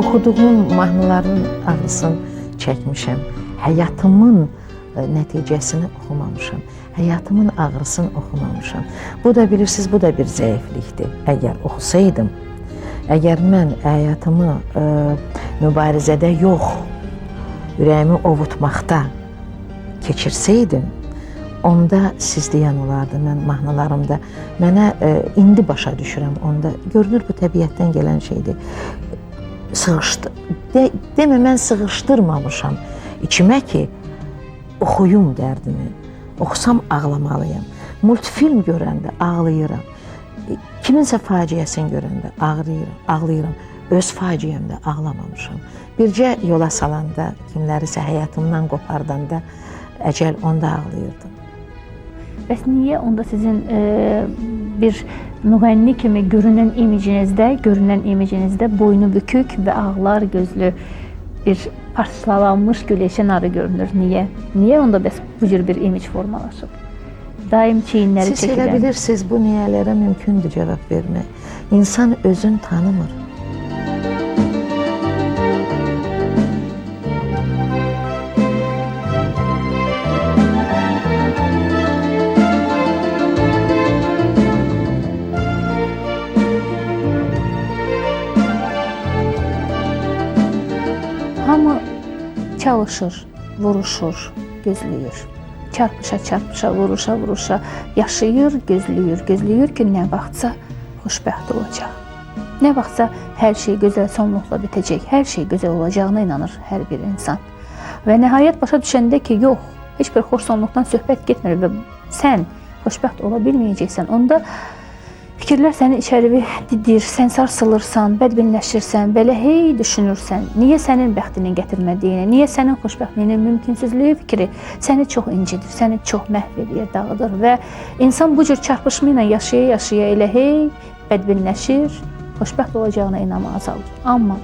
Oxuduğum mahnıların ağrısını çəkmişəm. Həyatımın nəticəsini oxumamışam. Həyatımın ağrısını oxumamışam. Bu da bilirsiniz, bu da bir zəiflikdir. Əgər oxusaydım, əgər mən həyatımı mübarizədə yox, ürəyimi ovutmaqda keçirsəydim, onda siz deyən olardı, mən mahnılarımda. Mənə indi başa düşürəm onda. Görünür, bu təbiətdən gələn şeydir. Demə, mən sığışdırmamışam içimə ki, oxuyum dərdimi. Oxusam ağlamalıyam. Multfilm görəndə ağlayıram. Kiminsə faciəsini görəndə ağlayıram. Öz faciəmdə ağlamamışam. Bircə yola salanda, kimlərisə həyatımdan qopardanda, əcəl onda ağlayırdım. Bəs niyə onda sizin bir müğənni kimi görünən imicinizdə boynu bükük və ağlar gözlü bir parçalanmış Güləşən arı görünür? Niyə? Niyə onda bəs bu cür bir imic formalaşıb? Daim çiyinləri çəkilən. Siz elə bilirsiniz, bu niyələrə mümkündür cavab vermək. İnsan özünü tanımır. Hamı çalışır, vuruşur, gözləyir. Çarpışa, vuruşa, yaşayır, gözləyir ki, nə vaxtsa xoşbəxt olacaq. Nə vaxtsa hər şey gözəl sonluqla bitəcək, hər şey gözəl olacağına inanır hər bir insan. Və nəhayət başa düşəndə ki, yox, heç bir xoş sonluqdan söhbət getmir və sən xoşbəxt ola bilməyəcəksən, onda fikirlər səni içəri didir, sən sarsılırsan, bədbinləşirsən, belə hey düşünürsən. Niyə sənin bəxtinin gətirmədiyini, niyə sənin xoşbəxtliyinin mümkünsüzlüyü fikri səni çox incidir, səni çox məhv edir, dağıdır və insan bu cür çarpışma ilə yaşaya-yaşaya elə hey bədbinləşir, xoşbəxt olacağına inamı azalır. Amma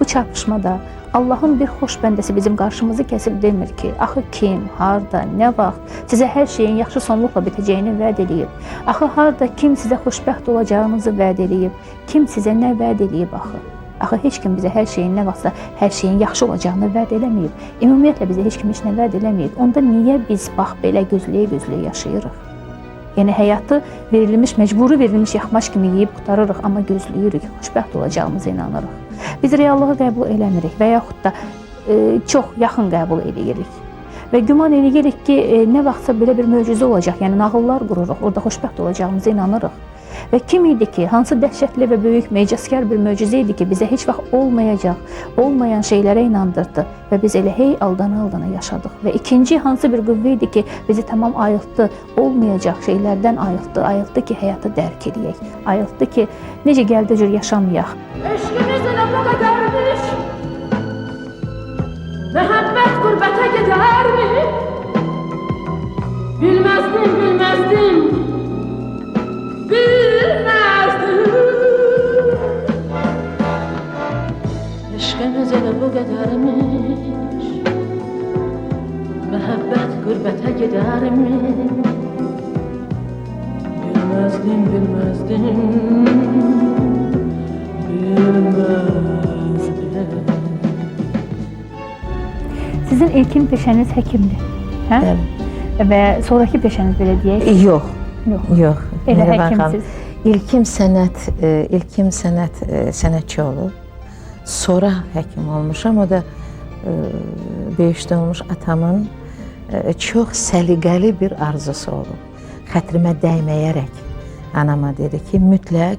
bu çarpışmada Allahın bir xoş bəndəsi bizim qarşımızı kəsib demir ki, axı kim, harda, nə vaxt sizə hər şeyin yaxşı sonluqla bitəcəyini vəd edib. Axı harda kim sizə xoşbəxt olacağınızı vəd edib, kim sizə nə vəd edib axı. Axı heç kim bizə hər şeyin nə vaxtsa hər şeyin yaxşı olacağını vəd eləməyib. Ümumiyyətlə bizə heç kim heç nə vəd eləməyib. Onda niyə biz bax belə gözləyə-gözləyə yaşayırıq? Yəni həyatı məcburi verilmiş yaxmaş kimi yeyib qutarırıq, amma gözləyirik, xoşbəxt olacağımıza inanırıq. Biz reallığı qəbul eləmirik və yaxud da çox yaxın qəbul edirik. Və güman edirik ki, nə vaxtsa belə bir möcüzə olacaq, yəni nağıllar qururuq, orada xoşbəxt olacağımıza inanırıq. Və kim idi ki, hansı dəhşətli və böyük mecazkar bir möcüzə idi ki, bizə heç vaxt olmayan şeylərə inandırdı və biz elə hey aldana yaşadıq. Və ikinci hansı bir qüvvə idi ki, bizi tamam ayıltdı, olmayacaq şeylərdən ayıltdı ki, həyatı dərk edəyək, ayıltdı ki, necə gəldi cür yaşamayaq. Eşqimiz elə bu qədərmiş, məhəbbət qürbətə gedərmi? Bilməzdim, bilməzdim. Eşqimiz elə bu qədərmiş, məhəbbət qürbətə gedərmi? Bilməzdim. Sizin ilkin peşəniz həkimdir, hə? Və sonraki peşəniz belə deyək? Yox. Elə həkimsiz. İlkim sənətçi olub. Sonra həkim olmuşam. O da böyüşdə olmuş atamın çox səliqəli bir arzusu olub. Xətrimə dəyməyərək anama dedi ki, mütləq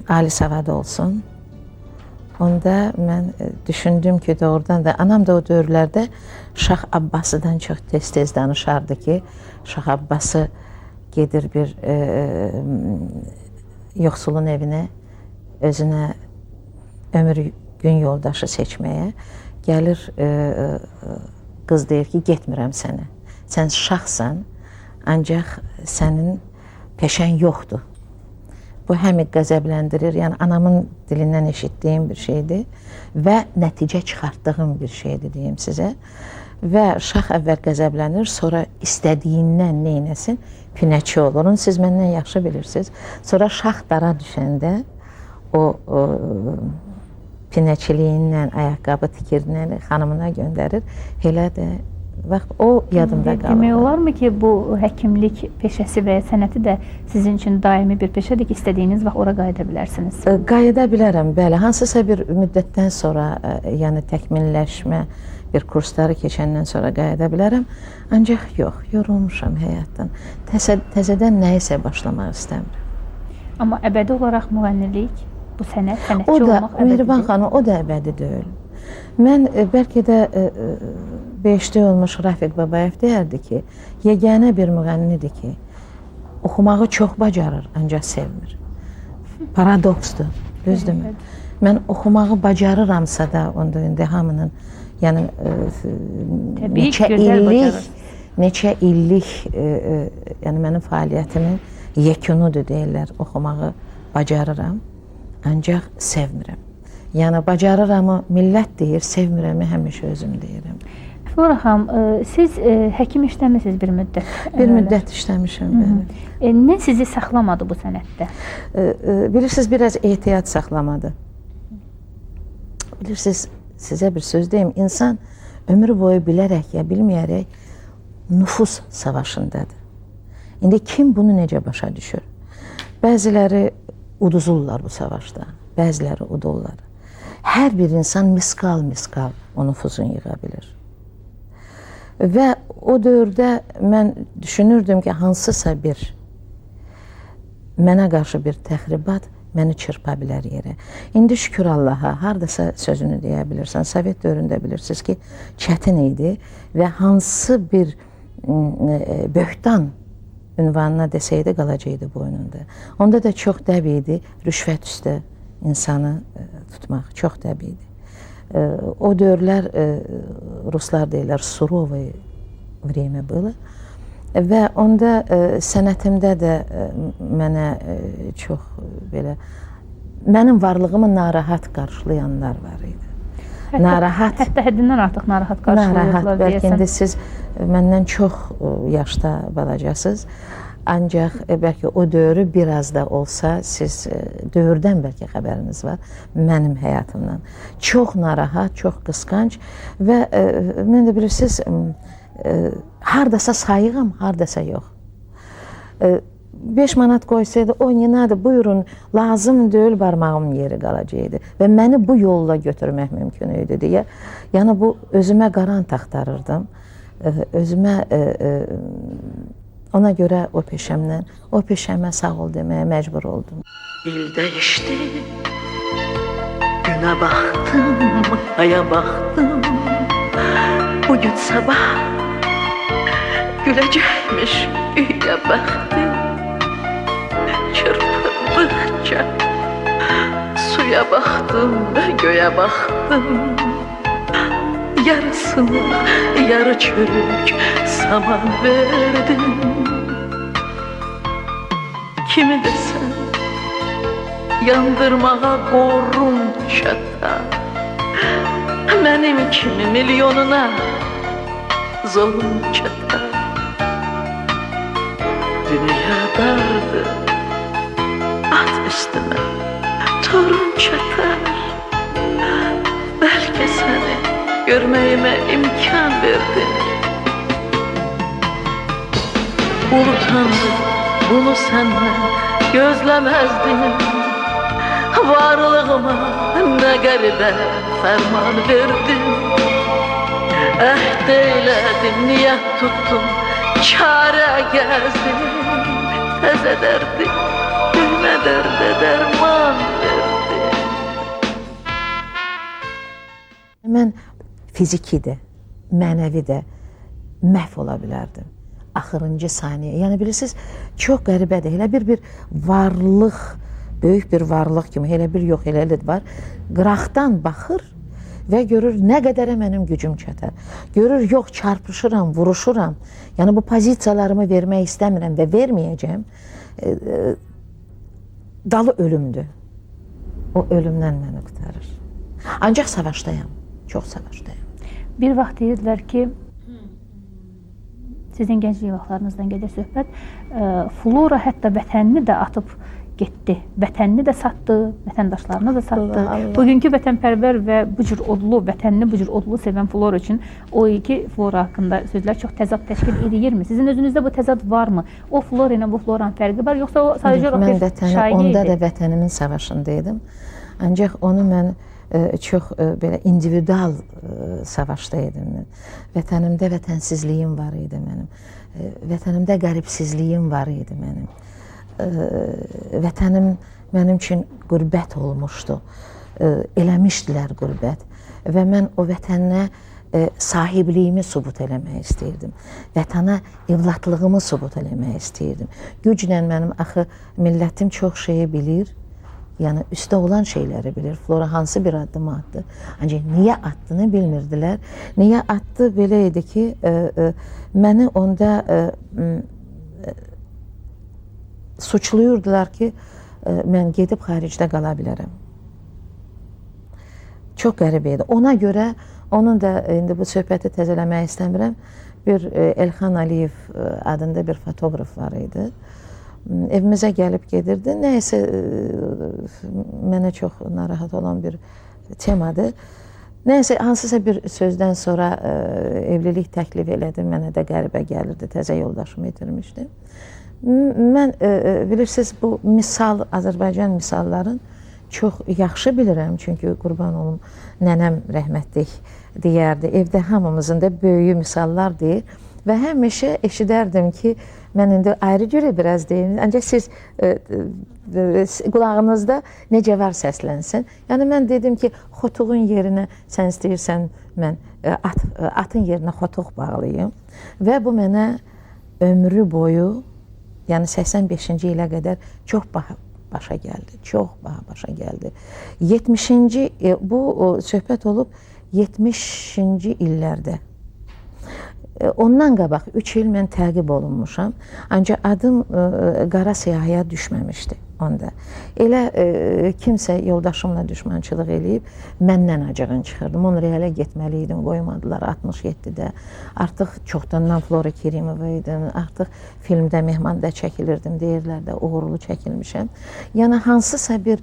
ali savad olsun. Onda mən düşündüm ki, doğrudan da anam da o dövrlərdə Şah Abbasıdan çox tez-tez danışardı ki, Şah Abbası gedir bir yoxsulun evinə, özünə ömür gün yoldaşı seçməyə. Gəlir, qız deyir ki, getmirəm sənə. Sən şahsan, ancaq sənin peşən yoxdur. Bu həmi qəzəbləndirir, yəni anamın dilindən eşitdiyim bir şeydir və nəticə çıxartdığım bir şeydir, deyim sizə. Və şah əvvəl qəzəblənir, sonra istədiyindən neynəsin, pinəçi olur. Onu siz məndən yaxşı bilirsiniz. Sonra şah dara düşəndə o pinəçiliyindən, ayaqqabı tikirindən xanımına göndərir. Elə də vaxt o yadımda qalır. Demək olarmı ki, bu həkimlik peşəsi və ya sənəti də sizin üçün daimi bir peşədir ki, istədiyiniz vaxt ora qayıda bilərsiniz? Qayıda bilərəm, bəli. Hansısa bir müddətdən sonra, yəni təkmilləşmə bir kursları keçəndən sonra qayıda bilərəm. Ancaq yox, yorulmuşam həyatdan. Təzədən nəyisə başlamaq istəmirəm. Amma əbədi olaraq müğənnilik, bu sənətçi O da, olmaq əbədidir. Mehriban xanım, o da əbədi deyil. Mən bəlkə də beşli olmuş Rafiq Babayev deyərdi ki, yeganə bir müğənnidir ki, oxumağı çox bacarır, ancaq sevmir. Paradoksdur, düzdürmü? Mən oxumağı bacarıramsa da, onda indi hamının, yəni neçə illik, yəni mənim fəaliyyətimin yekunudur deyirlər, oxumağı bacarıram, ancaq sevmirəm. Yəni bacarıramı millət deyir, sevmirəmi həmişə özüm deyirəm. Flora xanım, siz həkim işləmisiniz bir müddət. Bir müddət işləmişəm. Nə sizi saxlamadı bu sənətdə? Bilirsiniz, biraz ehtiyat saxlamadı. Bilirsiniz, sizə bir söz deyim, insan ömür boyu bilərək ya bilməyərək nüfus savaşındadır. İndi kim bunu necə başa düşür? Bəziləri uduzurlar bu savaşda, bəziləri udurlar. Hər bir insan miskal o nüfusun yığa bilir. Və o dövrdə mən düşünürdüm ki, hansısa bir mənə qarşı bir təxribat məni çırpa bilər yerə. İndi şükür Allaha, hardasa sözünü deyə bilirsən. Sovet dövründə bilirsiniz ki, çətin idi və hansı bir böhtan ünvanına desəydi qalacaqdı boynunda. Onda da çox təbii idi rüşvət üstə insanı tutmaq, çox təbii idi. O dövrlər ruslar deyirlər, surovoy время было və onda sənətimdə də mənə çox belə mənim varlığımı narahat qarşılayanlar var idi. Hətta həddindən artıq narahat qarşılayırlar deyəsən. Bəlkə indi siz məndən çox yaşda balacasınız. Ancaq bəlkə o dövrü biraz da olsa siz dövrdən bəlkə xəbəriniz var mənim həyatımdan. Çox narahat, çox qısqanc və mən də bilirsiniz hardasa sayığım, hardasa yox. 5 manat qoysaydı, o nenadır, buyurun, lazım deyil, barmağım yeri qalacaqdı və məni bu yolla götürmək mümkün idi deyə. Yəni bu özümə qarant axtarırdım, özümə ona görə o peşəmə sağ ol deməyə məcbur oldum. İl dəyişdi, günə baxdım, aya baxdım, bugün sabah güləcəkmiş üyə baxdım. Çırpındıkça suya baxdım və göyə baxdım. Yarısını yarı çürük saman verdim. Kimi desən yandırmağa qorun çata, mənim kimi milyonuna zorum çata. Dünya dardır, at üstüme torun çatar. Belki seni görmeyime imkan verdin. Ulu Tanrı bunu senden gözlemezdim. Varlığıma ne garibə ferman verdin. Əhd eylədim, niyət tuttum, çare gəzdim. Təzə dərdi, düymə dərdə dərman verdim. Mən fiziki də, mənəvi də məhv ola bilərdim. Axırıncı saniyə. Yəni bilirsiniz, çox qəribədir. Elə bir varlıq, böyük bir varlıq kimi, elə bir yox, elə var. Qıraqdan baxır və görür nə qədərə mənim gücüm çatar. Görür, yox, çarpışıram, vuruşuram. Yəni bu pozisiyalarımı vermək istəmirəm və verməyəcəm. Dalı ölümdür. O ölümdən məni qurtarır. Ancaq savaşdayam, çox savaşdayam. Bir vaxt deyirdilər ki, sizin gənclik vaxtlarınızdan gedir söhbət, Flora hətta vətənini də atıb getdi. Vətənini də satdı, vətəndaşlarını da satdı. Allah. Bugünkü vətənpərvər və bu cür odlu, vətənini bu cür odlu sevən Flora üçün o iki Flora haqqında sözlər çox təzad təşkil edirmi? Sizin özünüzdə bu təzad varmı? O Flora ilə bu Floranın fərqi var, yoxsa o sadəcə Mən bir vətəni, şagiə onda da idi? vətənimin savaşındaydım. Ancaq onu mən çox belə individual savaşdaydım. Vətənimdə vətənsizliyim var idi mənim. Vətənimdə qəribsizliyim var idi mənim. Vətənim mənim üçün qürbət olmuşdu. Eləmişdilər qürbət və mən o vətənə sahibliyimi sübut eləmək istəyirdim. Vətənə evladlığımı sübut eləmək istəyirdim. Güclə mənim axı millətim çox şeyi bilir. Yəni üstə olan şeyləri bilir. Flora hansı bir addım atdı. Ancaq niyə atdığını bilmirdilər. Niyə atdı belə idi ki, məni onda suçluyurdular ki, mən gedib xaricdə qala bilərəm. Çox qəribə idi. Ona görə, onun da indi bu söhbəti təzələmək istəmirəm. Bir Elxan Əliyev adında bir fotoqraf var idi. Evimizə gəlib gedirdi. Nəysə mənə çox narahat olan bir temadır. Nəysə hansısa bir sözdən sonra evlilik təklif elədi. Mənə də qəribə gəlirdi. Təzə yoldaşımı itirmişdim. Mən bilirsiniz bu misal, Azərbaycan misalların çox yaxşı bilirəm. Çünki qurban olum nənəm rəhmətlik deyərdi. Evdə hamımızın da böyüyü misallar deyir. Və həmişə eşidərdim ki, mən indi ayrı görə biraz deyim, ancaq siz qulağınızda necə var səslənsin. Yəni mən dedim ki, xotuğun yerinə sən istəyirsən mən atın yerinə xotuq bağlayım və bu mənə ömrü boyu, yəni 85-ci ilə qədər çox başa gəldi. Çox başa gəldi. 70-ci bu söhbət olub 70-ci illərdə. Ondan qabaq 3 il mən təqib olunmuşam. Ancaq adım qara siyahıya düşməmişdi onda. Elə kimsə yoldaşımla düşmançılıq eləyib, məndən acığın çıxırdı. Monrealə getməli idim, qoymadılar 67-də. Artıq çoxdandan Flora Kerimova idim. Artıq filmdə, Mehmanda çəkilirdim, deyirlər də uğurlu çəkilmişəm. Yəni hansısa bir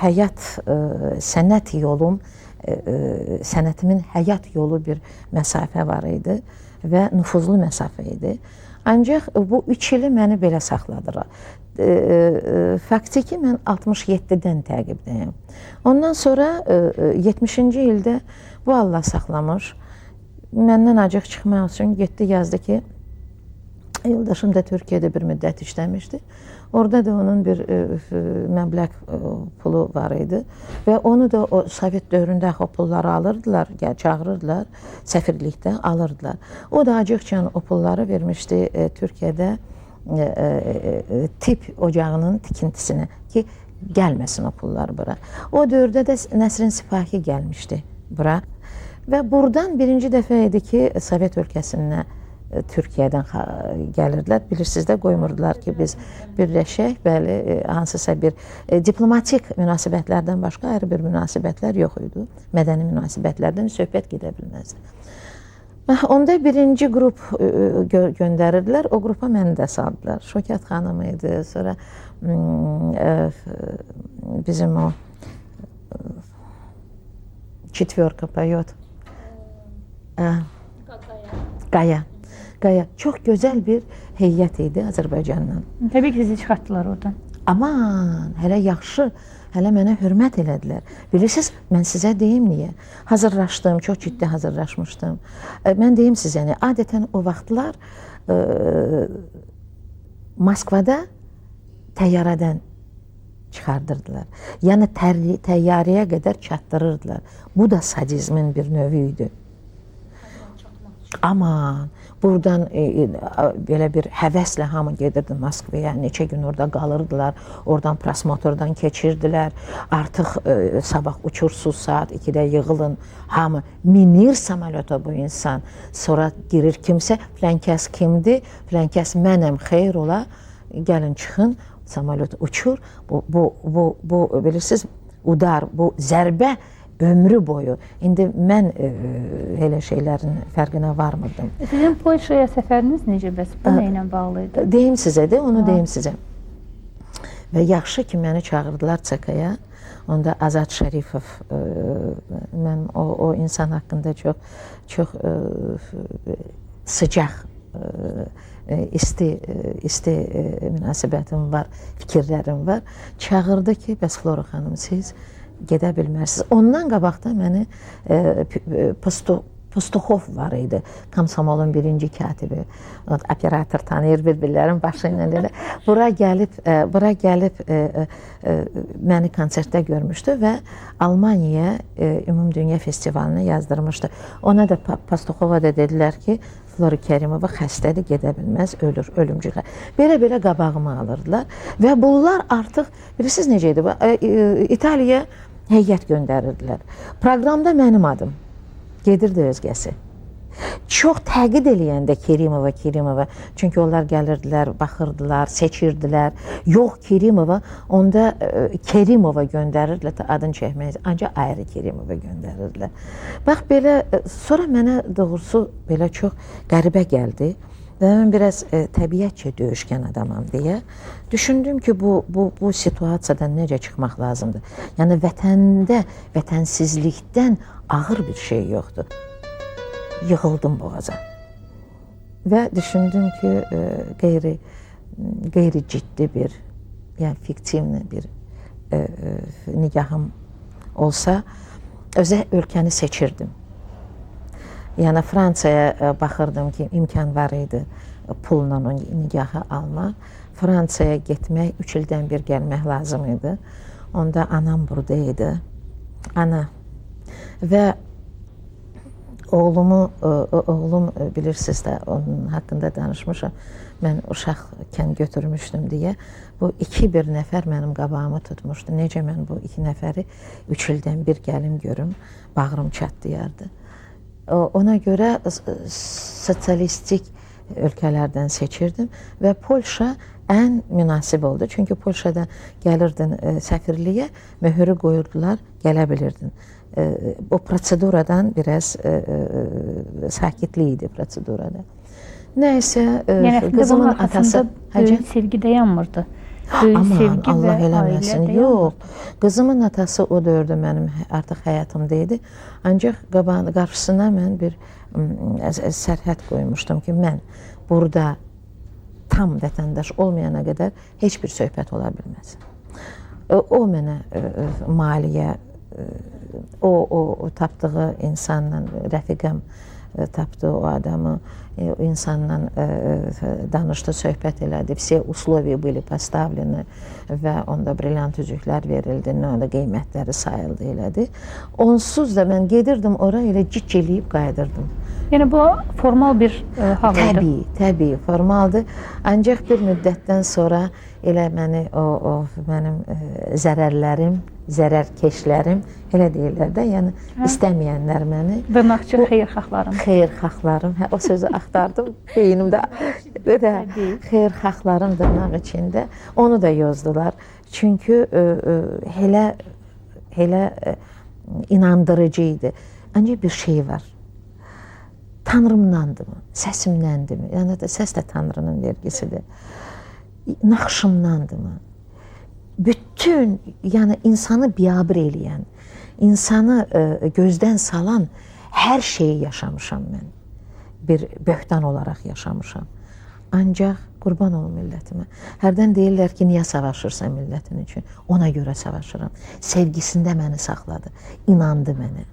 həyat, sənət yolum, sənətimin həyat yolu bir məsafə var idi və nüfuzlu məsafə idi. Ancaq bu 3 ili məni belə saxladılar. Faktiki mən 67-dən təqibdəyim. Ondan sonra 70-ci ildə bu Allah saxlamış. Məndən acıq çıxmaq üçün getdi, yazdı ki, yoldaşım da Türkiyədə bir müddət işləmişdi. Orada da onun bir məbləğ pulu var idi və onu da o Sovet dövründə o pulları alırdılar, çağırırdılar, səfirlikdə alırdılar. O da acıqcan o pulları vermişdi Türkiyədə tip ocağının tikintisinə ki, gəlməsin o pullar bura. O dövrdə də Nəsrin Sipahi gəlmişdi bura və buradan birinci dəfə idi ki, Sovet ölkəsinə Türkiyədən gəlirdilər. Bilirsiniz də qoymurdular ki, biz birləşək, bəli, hansısa bir diplomatik münasibətlərdən başqa ayrı bir münasibətlər yox idi. Mədəni münasibətlərdən söhbət gedə bilməzdi. Onda birinci qrup göndərirdilər, o qrupa məni də saldılar. Şökət xanım idi, sonra bizim o четверка поет. Qaya. Çox gözəl bir heyət idi Azərbaycandan. Təbii ki, sizi çıxartdılar oradan. Aman, hələ yaxşı, hələ mənə hörmət elədilər. Bilirsiniz, mən sizə deyim niyə? Hazırlaşdım, çox ciddi hazırlaşmışdım. Mən deyim sizə, adətən o vaxtlar Moskvada təyyarədən çıxardırdılar. Yəni təyyarəyə qədər çatdırırdılar. Bu da sadizmin bir növü idi. Aman, buradan belə bir həvəslə hamı gedirdi Moskvaya, neçə gün orada qalırdılar, oradan prosmotordan keçirdilər, artıq sabah uçursuz saat 2-də yığılın, hamı minir samolyota bu insan, sonra girir kimsə, filankəs kimdir, filankəs mənəm, xeyr ola, gəlin çıxın, samolyot uçur, bu bilirsiniz, udar, bu zərbə ömrü boyu. İndi mən elə şeylərin fərqinə varmırdım. Sizin Polşaya səfəriniz necə bəs? Bu nə ilə bağlı idi? Deyim sizə də, onu deyim sizə. Və yaxşı ki, məni çağırdılar ÇK-ya. Onda Azad Şərifov, mən o insan haqqında çox sıcaq, isti münasibətim var, fikirlərim var. Çağırdı ki, bəs Flora xanım, siz gedə bilmərsiniz. Ondan qabaqda məni Pastuxov var idi, Komsomolun birinci katibi, operator tanıyır bir-birlərin başı ilə elə. Bura gəlib məni konsertdə görmüşdü və Almaniyaya Ümumdünya Festivalına yazdırmışdı. Ona da Pastuxova da dedilər ki, Flora Kərimova xəstədir, gedə bilməz, ölür, ölümcül. Belə-belə qabağımı alırdılar və bunlar artıq, bilirsiniz necə idi, İtaliyaya heyət göndərirdilər. Proqramda mənim adım gedirdi özgəsi. Çox təqid eləyəndə Kerimova, çünki onlar gəlirdilər, baxırdılar, seçirdilər. Yox Kerimova, onda Kerimova göndərirdilər, adını çəkmək, ancaq ayrı Kerimova göndərirdilər. Bax belə, sonra mənə doğrusu belə çox qəribə gəldi və mən biraz təbiətcə döyüşkən adamam deyə düşündüm ki, bu situasiyadan necə çıxmaq lazımdır. Yəni vətəndə, vətənsizlikdən ağır bir şey yoxdur. Yığıldım boğaza və düşündüm ki, qeyri ciddi bir, yəni fiktivli bir nigahım olsa, özə ölkəni seçirdim. Yəni Fransaya baxırdım ki, imkan var idi pulla o nigahı almaq. Fransaya getmək, 3 ildən bir gəlmək lazım idi. Onda anam buradaydı. Ana. Və oğlum bilirsiniz də, onun haqqında danışmışam. Mən uşaqkən götürmüşdüm deyə. Bu bir nəfər mənim qabağımı tutmuşdu. Necə mən bu 2 nəfəri 3 ildən bir gəlim görüm, bağrım çatlayardı. Ona görə sosialistik ölkələrdən seçirdim və Polşa ən münasib oldu. Çünki Polşada gəlirdin səfirliyə, möhürü qoyurdular, gələ bilirdin. O proseduradan biraz sakitlik idi prosedurada. Nəysə, qızımın atası... Böyük sevgi də yanmırdı. Aman, Allah eləməsin. Yox, qızımın atası o dövrdə mənim artıq həyatımdaydı. Ancaq qarşısına mən bir sərhəd qoymuşdum ki, mən burada tam vətəndaş olmayana qədər heç bir söhbət ola bilməz. O mənə maliyyə, o tapdığı insanla, rəfiqəm tapdı o adamı, insanla danışdı, söhbət elədi. Все условия были поставлены və onda brilyant üzüklər verildi, onda qiymətləri sayıldı elədi. Onsuz da mən gedirdim ora elə cic eləyib qayıdırdım. Yəni bu formal bir hal idi. Təbii, formaldır. Ancaq bir müddətdən sonra elə məni mənim zərərlərim, zərərkeşlərim, elə deyirlər də, yəni istəməyənlər məni. Dırnaqçı xeyirxahlarım. Xeyirxahlarım, o sözü axtardım beynimdə. Xeyirxahlarım dırnaq içində, onu da yozdular. Çünki elə inandırıcı idi. Ancaq bir şey var. Tanrımdandırmı, səsimdəndirmi? Yəni səs də Tanrının vergisidir. Naxışımdandırmı? Bütün, yəni insanı biabır eləyən, insanı gözdən salan hər şeyi yaşamışam mən. Bir böhtan olaraq yaşamışam. Ancaq qurban olum millətimə. Hərdən deyirlər ki, niyə savaşırsan millətin üçün? Ona görə savaşıram. Sevgisində məni saxladı, inandı mənə.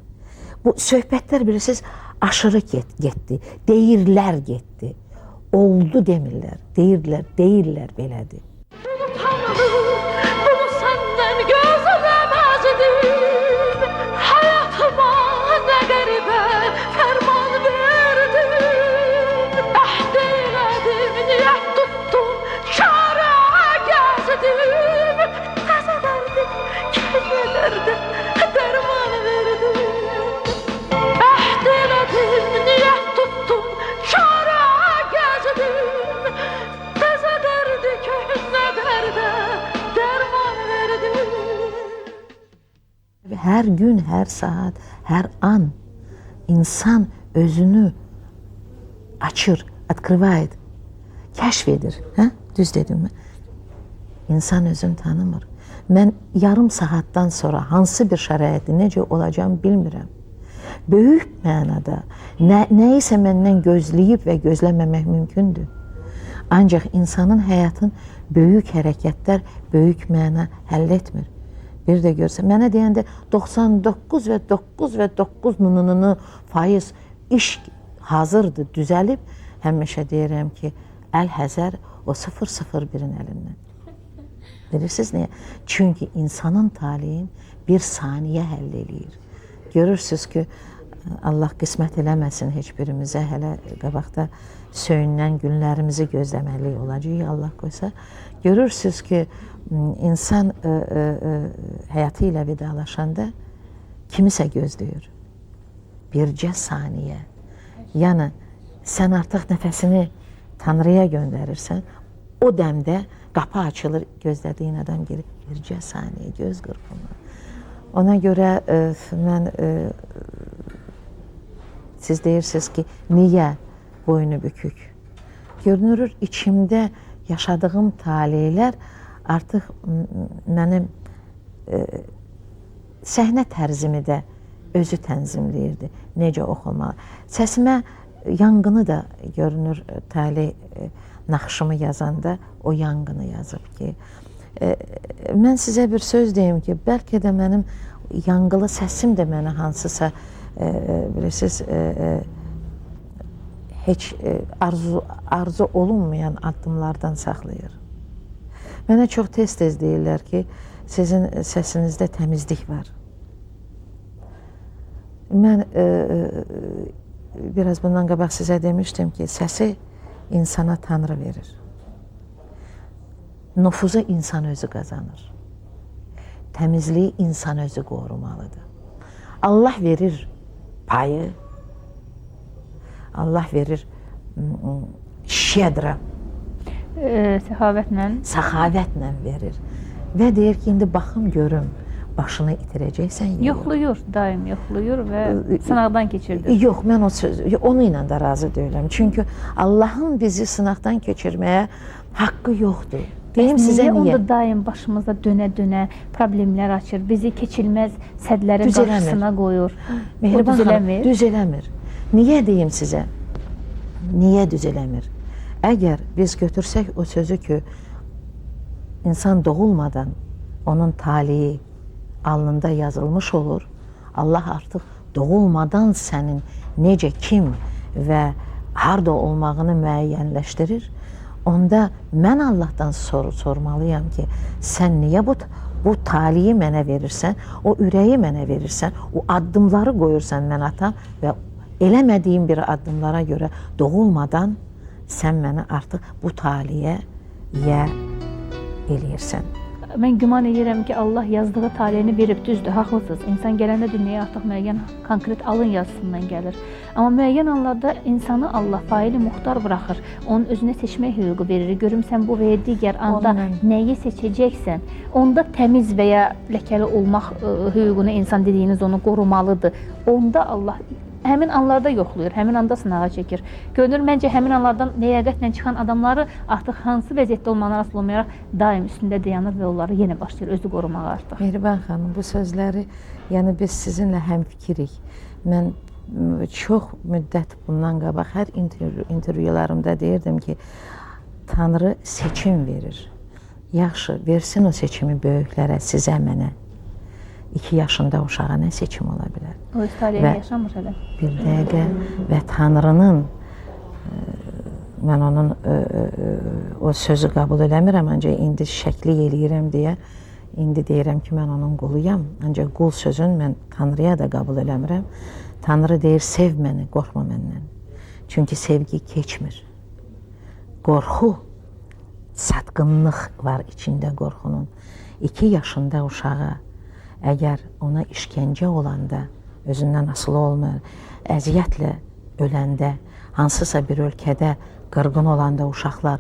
Bu söhbətlər bilirsiniz, aşırı getdi, deyirlər getdi. Oldu demirlər, deyirlər belədir. Bunu səndən gözləməzdim. Hayatıma nə qəribə fərman verdin. Əhd elədim, niyyət tutdum, çarə gəzdim. Təzə dərdim, keyfə dərdim, dərman verdim. Əhd elədim, niyyət tutdum, çarə gəzdim. Təzə dərdi, köhnə dərdə dərman verdim. Hər gün, hər saat, hər an insan özünü açır, открывает, kəşf edir. Düz dedim mi? İnsan özünü tanımır. Mən yarım saatdan sonra hansı bir şəraitdə necə olacağım bilmirəm. Böyük mənada nəyisə məndən gözləyib və gözləməmək mümkündür. Ancaq insanın həyatın böyük hərəkətlər böyük məna həll etmir. Bir də görsə, mənə deyəndə 99,9% iş hazırdır, düzəlib. Həmişə deyirəm ki, əl-həzər o 001-in əlindən. Bilirsiniz niyə? Çünki insanın taleyin bir saniyə həll eləyir. Görürsünüz ki, Allah qismət eləməsin heç birimizə, hələ qabaqda söyünən günlərimizi gözləməli olacaq, Allah qoysa. Görürsünüz ki, insan həyatı ilə vidalaşanda kimisə gözləyir. Bircə saniyə. Yəni, sən artıq nəfəsini Tanrıya göndərirsən, o dəmdə qapı açılır, gözlədiyin adam gelir. Bircə saniyə, göz qırpımı. Ona görə mən, siz deyirsiniz ki, niyə boynu bükük? Görünür, içimdə yaşadığım taleylər artıq mənim səhnə tərzimi də özü tənzimləyirdi. Necə oxumalı. Səsimə yanğını da görünür, taley naxışımı yazanda o yanğını yazıb ki, mən sizə bir söz deyim ki, bəlkə də mənim yanğılı səsim də mənə hansısa, bilirsiniz, heç arzu olunmayan addımlardan saxlayır. Mənə çox tez-tez deyirlər ki, sizin səsinizdə təmizlik var. Mən biraz bundan qabaq sizə demişdim ki, səsi insana Tanrı verir. Nüfuzu insan özü qazanır. Təmizliyi insan özü qorumalıdır. Allah verir payı, Allah verir şedra, səxavətlə verir. Və deyir ki, indi baxım görüm, başını itirəcəksən ya. Yoxluyur, daim yoxluyur və sınaqdan keçirdir. Yox, mən onu ilə də razı deyiləm. Çünki Allahın bizi sınaqdan keçirməyə haqqı yoxdur. Deyim sizə niyə? Onda daim başımıza dönə-dönə problemlər açır, bizi keçilməz sədlərin qarşısına qoyur. Mehriban xanım, düz eləmir. Niyə deyim sizə? Niyə düz eləmir? Əgər biz götürsək o sözü ki, insan doğulmadan onun taleyi alnında yazılmış olur, Allah artıq doğulmadan sənin necə, kim və harda olmağını müəyyənləşdirir. Onda mən Allahdan sormalıyam ki, sən niyə bu taliyi mənə verirsən, o ürəyi mənə verirsən, o addımları qoyursan mən atam və eləmədiyim bir addımlara görə doğulmadan sən mənə artıq bu taliyə eləyirsən. Mən güman edirəm ki, Allah yazdığı taleyini verib, düzdür, haqlısınız. İnsan gələndə dünyaya artıq müəyyən konkret alın yazısından gəlir. Amma müəyyən anlarda insanı Allah faili muxtar buraxır. Onun özünə seçmək hüququ verir. Görüm sən bu və ya digər anda nəyi seçəcəksən, onda təmiz və ya ləkəli olmaq hüququnu insan dediyiniz onu qorumalıdır. Onda Allah həmin anlarda yoxluyur, həmin anda sınağa çəkir. Görünür, məncə həmin anlardan ləyaqətlə çıxan adamları artıq hansı vəziyyətdə olmağına asılı olmayaraq daim üstündə dayanır və onları yenə başlayır özü qorumağa artıq. Mehriban xanım, bu sözləri, yəni biz sizinlə həmfikirik. Mən çox müddət bundan qabaq hər intervyularımda deyirdim ki, Tanrı seçim verir. Yaxşı, versin o seçimi böyüklərə, sizə, mənə. 2 yaşında uşağa nə seçim ola bilər? O öz taleyini yaşamır hələ. Bir dəqiqə və Tanrının, mən onun o sözü qəbul eləmirəm, ancaq indi şəkli eləyirəm deyə, indi deyirəm ki, mən onun quluyam, ancaq qul sözün mən Tanrıya da qəbul eləmirəm. Tanrı deyir, sev məni, qorxma məndən. Çünki sevgi keçmir. Qorxu, satqınlıq var içində qorxunun. 2 yaşında uşağa, əgər ona işgəncə olanda, özündən asılı olmayan, əziyyətlə öləndə, hansısa bir ölkədə qırğın olanda uşaqlar,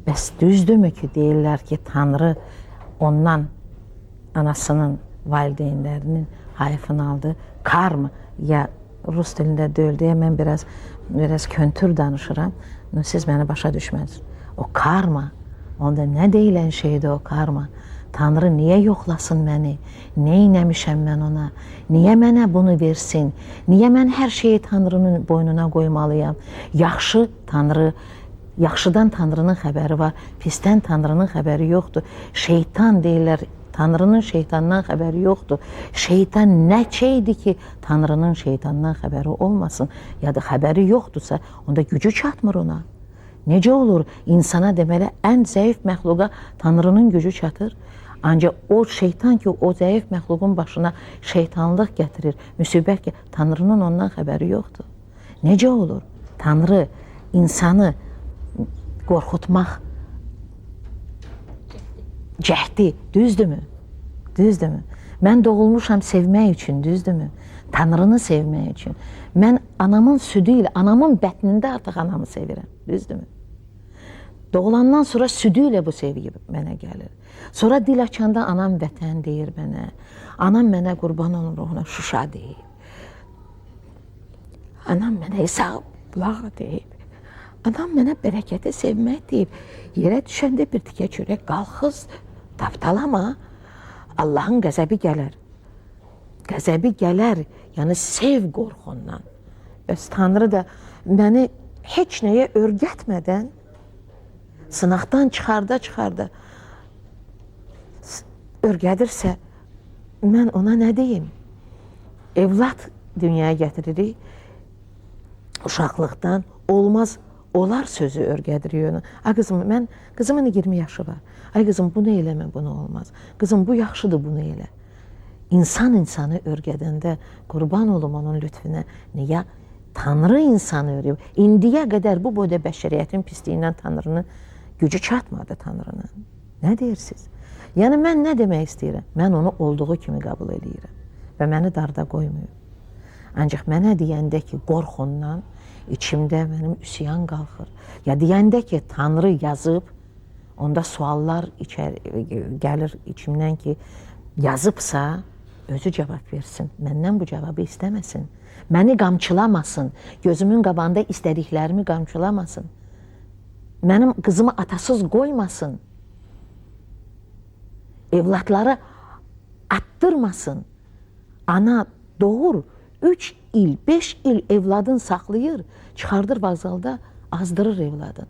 bəs düzdürmü ki, deyirlər ki, Tanrı ondan anasının, valideynlərinin hayfını aldı, karma, ya Rus dilində deyil deyə mən biraz köntür danışıram, siz məni başa düşməz. O karma Onda nə deyilən şeydir o karma? Tanrı niyə yoxlasın məni? Nə etmişəm mən ona? Niyə mənə bunu versin? Niyə mən hər şeyi Tanrının boynuna qoymalıyam? Yaxşıdan Tanrının xəbəri var, pisdən Tanrının xəbəri yoxdur. Şeytan deyirlər, Tanrının şeytandan xəbəri yoxdur. Şeytan nə şeydir ki, Tanrının şeytandan xəbəri olmasın? Ya da xəbəri yoxdursa, onda gücü çatmır ona. Necə olur insana deməli ən zəif məxluqa Tanrının gücü çatır? Ancaq o şeytan ki, o zəif məxluqun başına şeytanlıq gətirir, müsibət ki, Tanrının ondan xəbəri yoxdur. Necə olur? Tanrı insanı qorxutmaq cəhdi, düzdürmü? Düzdürmü? Mən doğulmuşam sevmək üçün, düzdürmü? Tanrını sevmək üçün. Mən anamın südü ilə, anamın bətnində artıq anamı sevirəm, düzdürmü? Doğulandan sonra südü ilə bu sevgi mənə gəlir. Sonra dil açanda anam vətən deyir mənə. Anam mənə qurban olun ruhuna Şuşa deyib. Anam mənə İsa bulağı deyib. Anam mənə bərəkəti sevmək deyib. Yerə düşəndə bir tikə çörək qalxız, tapdalama. Allahın qəzəbi gələr. Qəzəbi gələr, yəni sev qorxundan. Bəs Tanrı da məni heç nəyə örgətmədən sınaqdan çıxarda örgədirsə, mən ona nə deyim? Evlad dünyaya gətiririk, uşaqlıqdan olmaz, olar sözü örgədirik onu. Ay qızım, qızımın 20 yaşı var. Ay qızım, bunu eləmə, bunu olmaz. Qızım, bu yaxşıdır, bunu elə. İnsan insanı örgədəndə qurban olum onun lütfüne. Niyə? Tanrı insanı örüyor. İndiyə qədər bu boyda bəşəriyyətin pisliyindən Tanrının gücü çatmadı Tanrının. Nə deyirsiniz? Yəni mən nə demək istəyirəm? Mən onu olduğu kimi qəbul edirəm və məni darda qoymuyor. Ancaq mənə deyəndə ki, qorxundan içimdə mənim üsyan qalxır. Ya deyəndə ki, Tanrı yazıb, onda suallar gəlir içimdən ki, yazıbsa özü cavab versin. Məndən bu cavabı istəməsin. Məni qamçılamasın. Gözümün qabağında istədiklərimi qamçılamasın. Mənim qızımı atasız qoymasın. Evlatları attırmasın. Ana doğur, 3 il, 5 il evladın saxlayır, çıxardır vağzalda, azdırır evladın.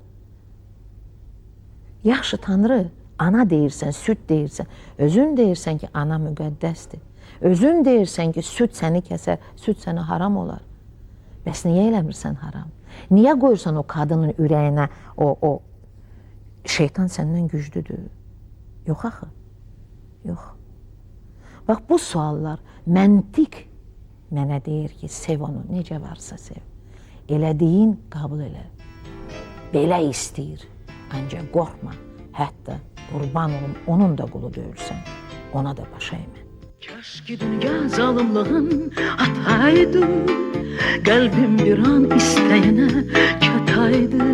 Yaxşı Tanrı, ana deyirsən, süd deyirsən, özün deyirsən ki, ana müqəddəsdir. Özün deyirsən ki, süd səni kəsər, süd sənə haram olar. Bəs niyə eləmirsən haram? Niyə qoyursan o qadının ürəyinə, o şeytan səndən güclüdür? Yox axı, yox. Bax, bu suallar, məntiq mənə deyir ki, sev onu, necə varsa sev. Elədiyin qəbul elə. Belə istəyir, ancaq qorxma, hətta qurban olum, onun da qulu döyülsən, ona da baş əymə. Kaş ki dünya zalımlığın ataydı, kalbim bir an isteyene çataydı.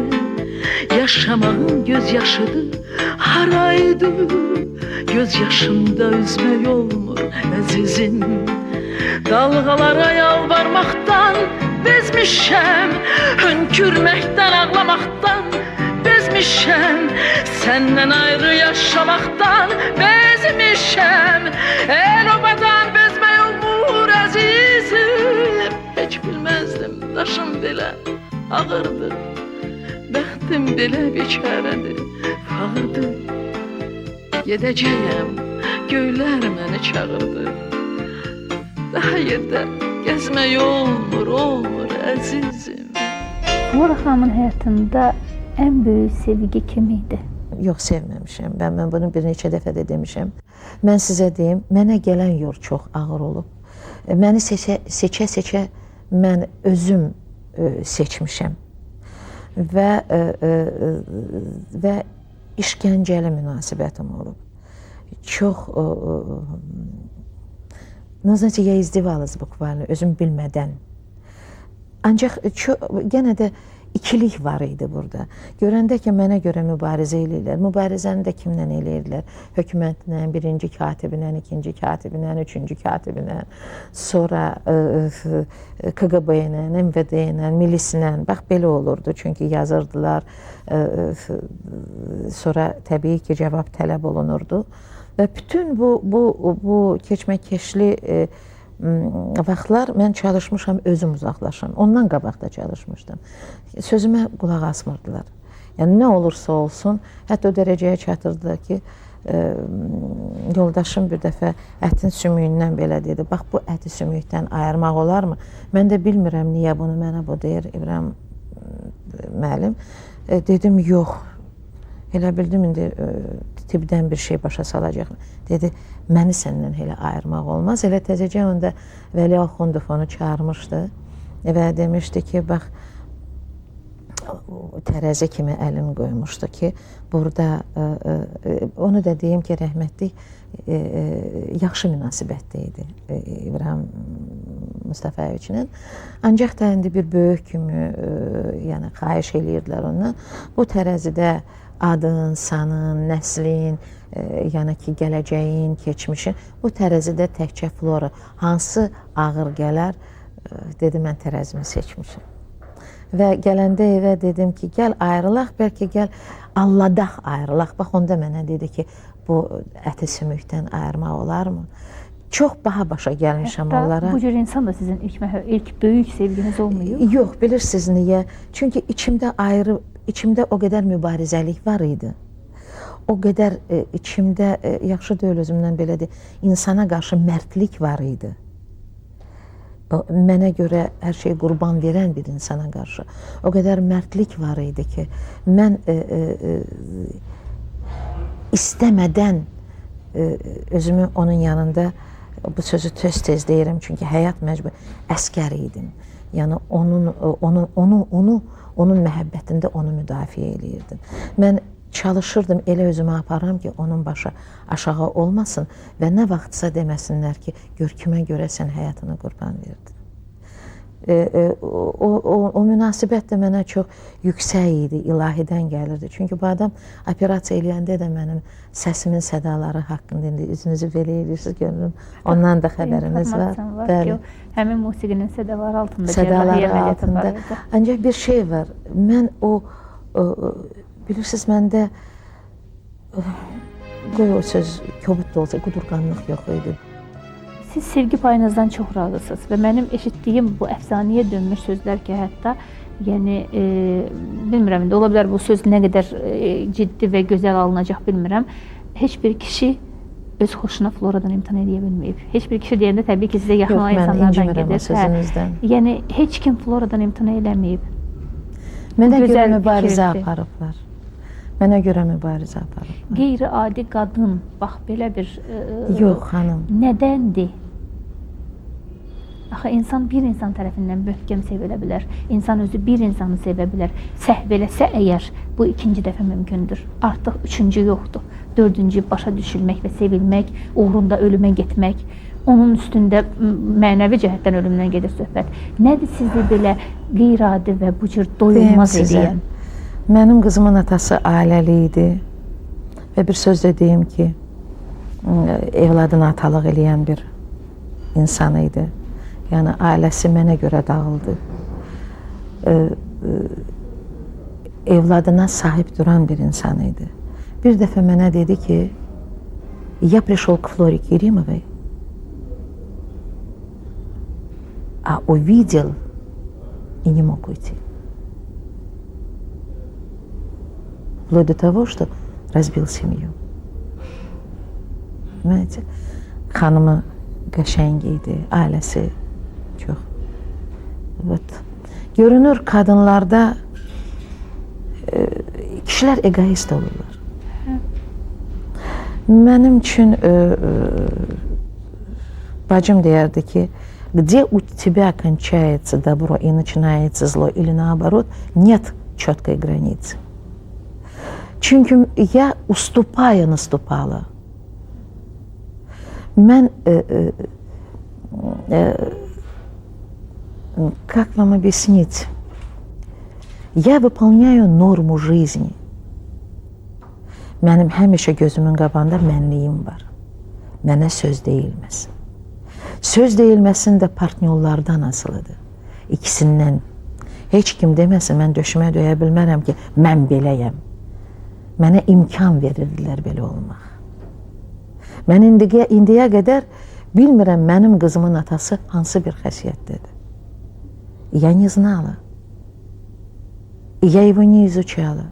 Yaşamağın gözyaşıdır, haraydı. Gözyaşımda üzmek olmur əzizim. Dalgalara yalvarmaktan bezmişem, hönkürmekten ağlamaktan bezmişem. Senden ayrı yaşamaktan bezmişem. El obadan bezmek olmur əzizim. Hiç bilmezdim daşım belə ağırdı. Bəxtim belə biçərədir, fağırdı. Gedəcəyəm, göylər məni çağırdı. Daha yerdə gəzmək olmur əzizim. Flora xanımın həyatında ən böyük sevgi kim idi? Yox, sevməmişəm. Mən bunu bir neçə dəfə də demişəm. Mən sizə deyim, mənə gələn yol çox ağır olub. Məni seçə-seçə mən özüm seçmişəm. Və işgəncəli münasibətim olub. Çox, назовите, я издевалась буквально, özüm bilmədən. Ancaq yenə də ikilik var idi burada. Görəndə ki, mənə görə mübarizə eləyirlər. Mübarizəni də kimlə eləyirlər? Hökumətlə, birinci katiblə, ikinci katiblə, üçüncü katiblə, sonra KGB ilə, MVD ilə, milislə. Bax, belə olurdu. Çünki yazırdılar. Sonra təbii ki, cavab tələb olunurdu. Və bütün bu keçməkeşli vaxtlar mən çalışmışam özüm uzaqlaşam. Ondan qabaq da çalışmışdım. Sözümə qulaq asmırdılar. Yəni nə olursa olsun, hətta o dərəcəyə çatırdı ki, yoldaşım bir dəfə ətin sümüyündən belə dedi. Bax, bu əti sümükdən ayırmaq olarmı? Mən də bilmirəm niyə bunu mənə bu deyir İbrahim müəllim. Dedim, yox. Elə bildim, indi tibdən bir şey başa salacaq. Dedi, məni səndən elə ayırmaq olmaz. Elə təzəcə onda Vəli Axundov onu çağırmışdı və demişdi ki, bax, tərəzi kimi əlini qoymuşdu ki, burada, onu da deyim ki, rəhmətlik yaxşı münasibətdə idi İbrahim Mustafayeviçlə. Ancaq da indi bir böyük kimi yəni xahiş eləyirdilər ondan. Bu tərəzidə adın, sanın, nəslin, yəni ki, gələcəyin, keçmişin, bu tərəzidə təkcə flora hansı ağır gələr, dedi, mən tərəzimi seçmişim. Və gələndə evə dedim ki, gəl ayrılaq, bəlkə gəl alladaq ayrılaq. Bax, onda mənə dedi ki, bu əti sümükdən ayırmaq olarmı? Çox baha başa gəlmişəm onlara. Bu cür insan da sizin ilk böyük sevginiz olmuyor? Yox, bilirsiniz niyə? Çünki içimdə o qədər mübarizəlik var idi. O qədər içimdə, yaxşı deyil özümdən belə deyil, insana qarşı mərdlik var idi. Mənə görə hər şey qurban verən bir insana qarşı. O qədər mərdlik var idi ki, mən istəmədən özümü onun yanında, bu sözü tez deyirəm, çünki həyat məcbur, əskər idim. Yəni onun məhəbbətində onu müdafiə eləyirdim. Mən çalışırdım elə özümü aparam ki, onun başı aşağı olmasın və nə vaxtsa deməsinlər ki, gör kimə görə sən həyatını qurban verdin. O münasibət də mənə çox yüksək idi, ilahidən gəlirdi. Çünki bu adam operasiya eləyəndə də mənim səsimin sədaları haqqında indi üzünüzü belə eləyirsiniz, görürüm. Ondan da xəbəriniz var. Bəli. Həmin musiqinin sədaları altında sədaları altında. Ancaq bir şey var. Mən bilirsiniz, məndə qoy o söz kobud da olsa qudurqanlıq yox idi. Siz sevgi payınızdan çox razısınız və mənim eşitdiyim bu əfsanəyə dönmüş sözlər ki, hətta yəni bilmirəm, indi ola bilər bu söz nə qədər ciddi və gözəl alınacaq bilmirəm. Heç bir kişi öz xoşuna floradan imtina edə bilməyib. Heç bir kişi deyəndə təbii ki, sizə yaxın olan insanlardan gedir. Yəni heç kim floradan imtina eləməyib. Mənə görə mübarizə aparıblar. Mənə görə mübarizə aparıblar. Qeyri-adi qadın, bax belə bir... Yox, xanım. Nədəndir? Axı, insan bir insan tərəfindən möhkəm sevilə bilər. İnsan özü bir insanı sevə bilər. Səhv eləsə əgər, bu ikinci dəfə mümkündür. Artıq üçüncü yoxdur. Dördüncü başa düşülmək və sevilmək, uğrunda ölümə getmək. Onun üstündə mənəvi cəhətdən ölümdən gedir söhbət. Nədir sizi belə qeyri-adi və bu cür doyulmaz edən? Mənim qızımın atası ailəli idi və bir söz də deyim ki, evladına atalıq eləyən bir insan idi. Yəni, ailəsi mənə görə dağıldı. Evladına sahib duran bir insan idi. Bir dəfə mənə dedi ki, я пришел к Флоре Керимовой, а увидел и не мог уйти. Вплоть до того, что разбил семью. Понимаете? Xanımı qəşəng idi, ailəsi çox. Evet. Görünür, kadınlarda kişilər egoist olurlar. Mənim üçün bacım deyərdi ki, где у тебя кончается добро и начинается зло, или наоборот, нет четкой границы. Çünkü я, уступая, наступала. Mən, как вам объяснить? Я выполняю норму жизни. Mənim həmişə gözümün qabağında mənliyim var. Mənə söz deyilməz. Söz deyilməsin də partnyorlardan asılıdır. İkisindən. Heç kim deməsin, mən döşümə döyə bilmərəm ki, mən beləyəm. Mənə imkan verirdilər belə olmaq. Mən indiyə qədər bilmirəm mənim qızımın atası hansı bir xəsiyyətdədir. Я не знала. И я его не изучала.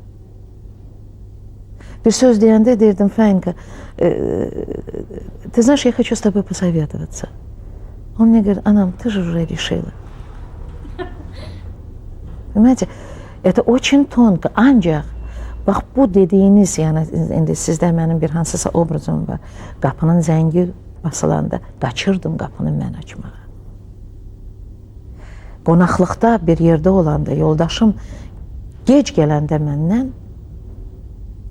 Bir söz deyəndə deyirdim, Фанька, ты знаешь, я хочу с тобой посоветоваться. Он мне говорит, Анам, ты же уже решила. Понимаете, это очень tонко. Ancaq, bax bu dediyiniz, yəni indi sizdə mənim bir hansısa obrazım var. Qapının zəngi basılanda qaçırdım qapını mən açmağa. Qonaqlıqda bir yerdə olanda yoldaşım gec gələndə məndən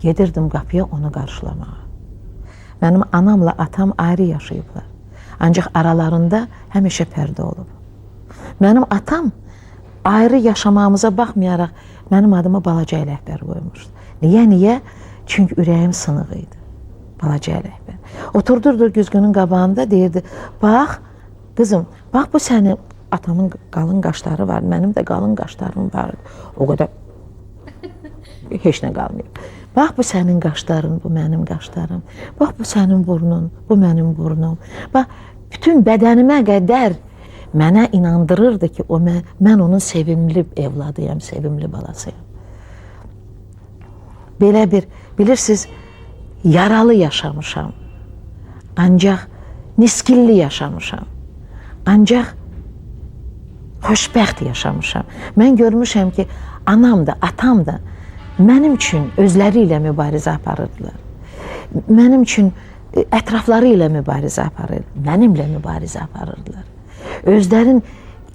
gedirdim qapıya onu qarşılamağa. Mənim anamla atam ayrı yaşayıblar. Ancaq aralarında həmişə pərdə olub. Mənim atam ayrı yaşamağımıza baxmayaraq mənim adıma Balaca Ələkbər qoymuşdu. Niyə? Çünki ürəyim sınıq idi. Balaca Ələkbər. Oturdurdu güzgünün qabağında deyirdi, bax qızım, bax bu sənin atamın qalın qaşları var, mənim də qalın qaşlarım var. O qədər heç nə qalmayıb. Bax bu sənin qaşların, bu mənim qaşlarım. Bax bu sənin burnun, bu mənim burnum. Bax bütün bədənimə qədər mənə inandırırdı ki, mən onun sevimli evladıyam, sevimli balasıyam. Belə bir, bilirsiniz, yaralı yaşamışam. Ancaq niskilli yaşamışam. Ancaq xoşbəxt yaşamışam. Mən görmüşəm ki, anam da, atam da mənim üçün özləri ilə mübarizə aparırdılar. Mənim üçün ətrafları ilə mübarizə aparırdılar. Mənimlə mübarizə aparırdılar. Özlərin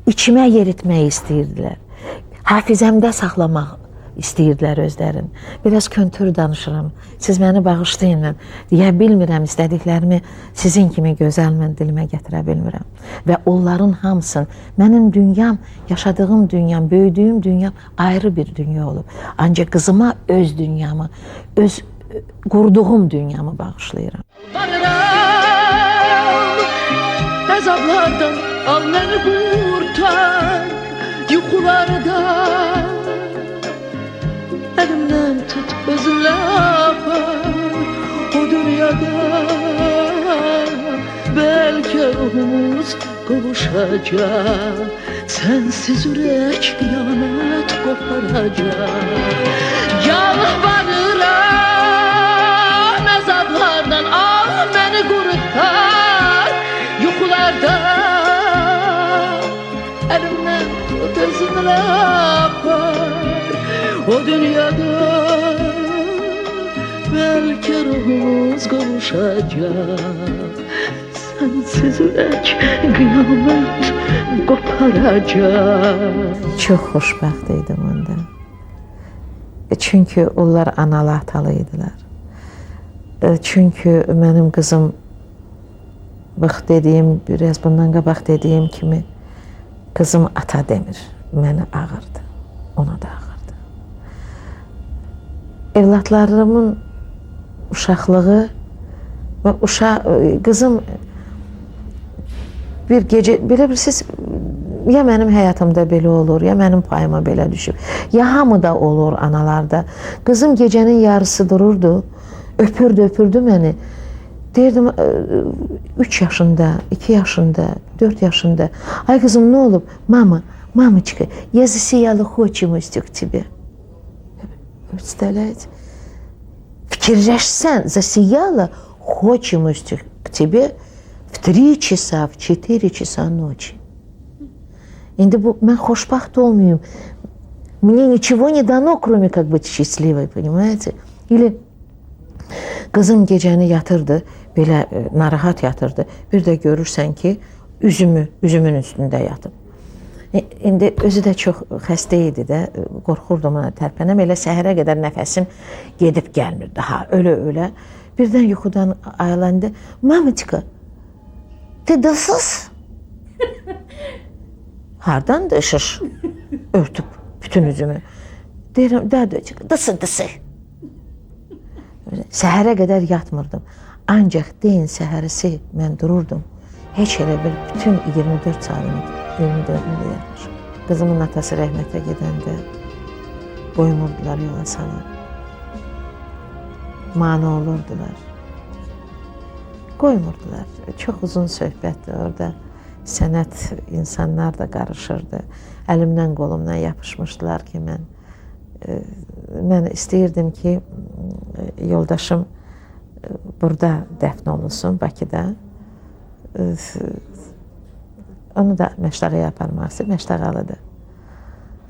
içimə yeritmək istəyirdilər. Hafizəmdə saxlamaq istəyirdilər özlərin. Biraz köntür danışıram. Siz məni bağışlayın. Deyə bilmirəm, istədiklərimi sizin kimi gözəl mən dilimə gətirə bilmirəm. Və onların hamısın, mənim dünyam, yaşadığım dünyam, böyüdüyüm dünyam ayrı bir dünya olub. Ancaq qızıma öz dünyamı, öz qurduğum dünyamı bağışlayıram. Əzablardan al məni qurtar, yuxulardan əlimdən tut, özünlə apar o dünyada. Bəlkə ruhumuz qovuşacaq, sənsiz ürək qiyamət qoparacaq. Yalvarıram, əzablardan al məni qurtar, yuxulardan əlimdən tut, özünlə apar o dünyada. Bəlkə ruhumuz qovuşacaq, sənsiz ürək qiyamət qoparacaq. Çox xoşbəxt idim onda. Çünki onlar analı atalı idilər. Çünki mənim qızım, bax dediyim, biraz bundan qabaq dediyim kimi, qızım ata demir, mənə ağırdı, ona da ağırdı. Evlatlarımın uşaqlığı və qızım bir gecə, belə bilirsiniz, ya mənim həyatımda belə olur, ya mənim payıma belə düşüb, ya hamıda olur analarda. Qızım gecənin yarısı dururdu, öpürdü məni. Deyirdim, 3 yaşında, 2 yaşında, 4 yaşında. Ay qızım, nə olub? Мамочка, я засияла хочемостью к тебе. Представляете? Fikirləşsən, засияла хочемостью к тебе в 3 часа, в 4 часа ночи. İndi bu, mən xoşbaxt olmayayım. Мне ничего не дано, кроме как быть счастливой, понимаете? Или qızım gecəni yatırdı, belə narahat yatırdı. Bir də görürsən ki, üzümün üstündə yatıb. İndi özü də çox xəstə idi də, qorxurdum ona tərpənəm. Elə səhərə qədər nəfəsim gedib gəlmir daha, ölə. Birdən yuxudan ayılanda, Mamaçka, ты dılsız? Hardan dışır? Örtüb bütün üzümü. Deyirəm, dısı. Səhərə qədər yatmırdım. Ancaq deyin səhərisi mən dururdum. Heç elə bir bütün 24 saatını 24-ünü yatmışım. Qızımın atası rəhmətə gedəndə qoymurdular yola salar. Mane olurdular. Qoymurdular. Çox uzun söhbətdir orada. Sənət insanlar da qarışırdı. Əlimdən qolumdan yapışmışdılar ki, mən istəyirdim ki, yoldaşım burada dəfn olunsun, Bakıda. Onu da Məştağaya aparmaq istəyir, Məştağalıdır.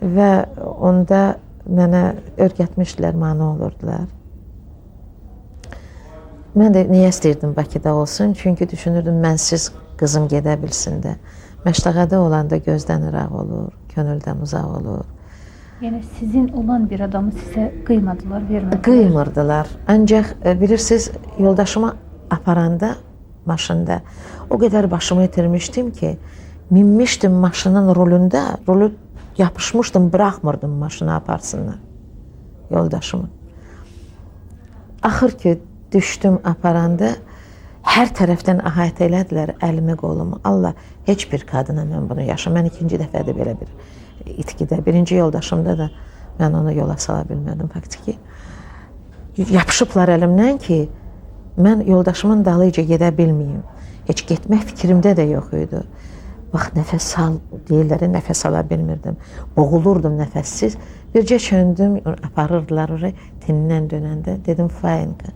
Və onda mənə öyrətmişdilər, mane olurdular. Mən də niyə istəyirdim Bakıda olsun? Çünki düşünürdüm, mənsiz qızım gedə bilsin də. Məştağada olanda gözdən ıraq olur, könüldən uzaq olur. Yəni sizin olan bir adamı sizə qıymadılar, vermədilər. Qıymırdılar. Ancaq bilirsiniz, yoldaşımı aparanda maşında o qədər başımı itirmişdim ki, minmişdim maşının rulunda, rulu yapışmışdım, bırakmırdım maşını aparsınlar yoldaşımı. Axır ki, düşdüm aparanda, hər tərəfdən ahət elədilər əlimi, qolumu. Allah, heç bir qadına mən bunu yaşam. Mən ikinci dəfədə belə bir itkidə, birinci yoldaşımda da mən onu yola sala bilmədim faktiki. Yapışıblar əlimdən ki, mən yoldaşımın dalıyca gedə bilməyim. Heç getmək fikrimdə də yox idi. Bax, nəfəs al deyirlər, nəfəs ala bilmirdim. Boğulurdum nəfəssiz. Bircə çöndüm, aparırdılar oraya, tinindən dönəndə. Dedim, Fainka,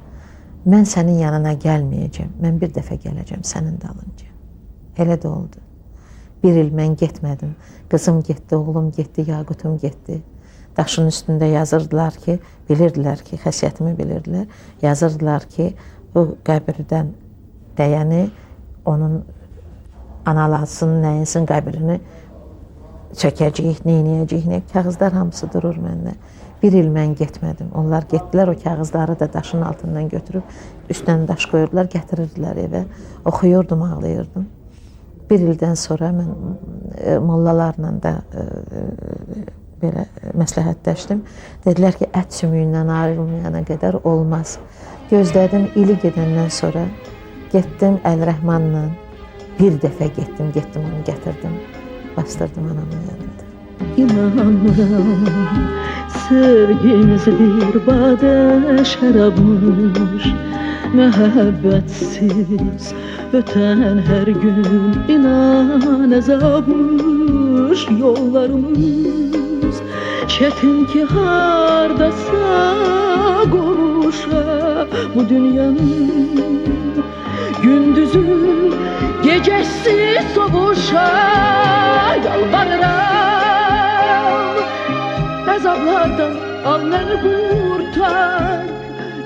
mən sənin yanına gəlməyəcəm. Mən bir dəfə gələcəm sənin dalınca. Elə də oldu. Bir il mən getmədim. Qızım getdi, oğlum getdi, Yaqutum getdi. Daşın üstündə yazırdılar ki, bilirdilər ki, xəsiyyətimi bilirdilər. Yazırdılar ki, bu qəbirdən dəyəni, onun analasının, nəyinsin qəbirini çəkəcəyik, neynəyəcəyik, kağızlar hamısı durur məndə. Bir il mən getmədim. Onlar getdilər, o kağızları da daşın altından götürüb, üstdən daş qoyurdular, gətirirdilər evə. Oxuyurdum, ağlayırdım. Bir ildən sonra mən mollalarla da belə məsləhətləşdim. Dedilər ki, ət sümüyündən ayrılmayana qədər olmaz. Gözlədim, ili gedəndən sonra getdim Əlrəhmanla. Bir dəfə getdim, onu gətirdim, bastırdım anamın yanında. İnanmıram, sevgimiz bir badə şərabmış, məhəbbətsiz ötən hər gün inan əzabmış. Yollarımız çətin ki, hardasa qovuşa bu dünyanın gündüzü gecesi sovuşa. Yalvarıram, əzablardan al məni qurtar,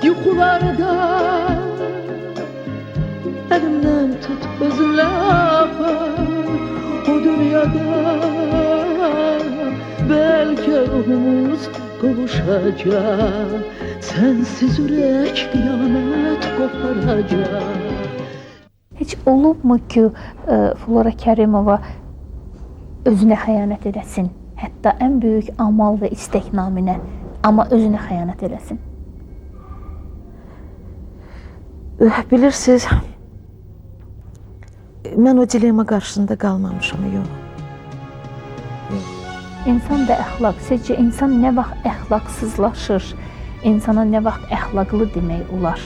yuxularda əlimdən tut, özünlə apar o dünyada. Bəlkə ruhumuz qovuşacaq, sənsiz ürək qiyamət qoparacaq. Heç olubmu ki, Flora Kərimova özünə xəyanət edəsin? Hətta ən böyük amal və istək naminə, amma özünə xəyanət edəsin. Bilirsiniz, mən o dilema qarşısında qalmamışam, yox. İnsan da əxlaq. Sizcə insan nə vaxt əxlaqsızlaşır? İnsana nə vaxt əxlaqlı demək olar?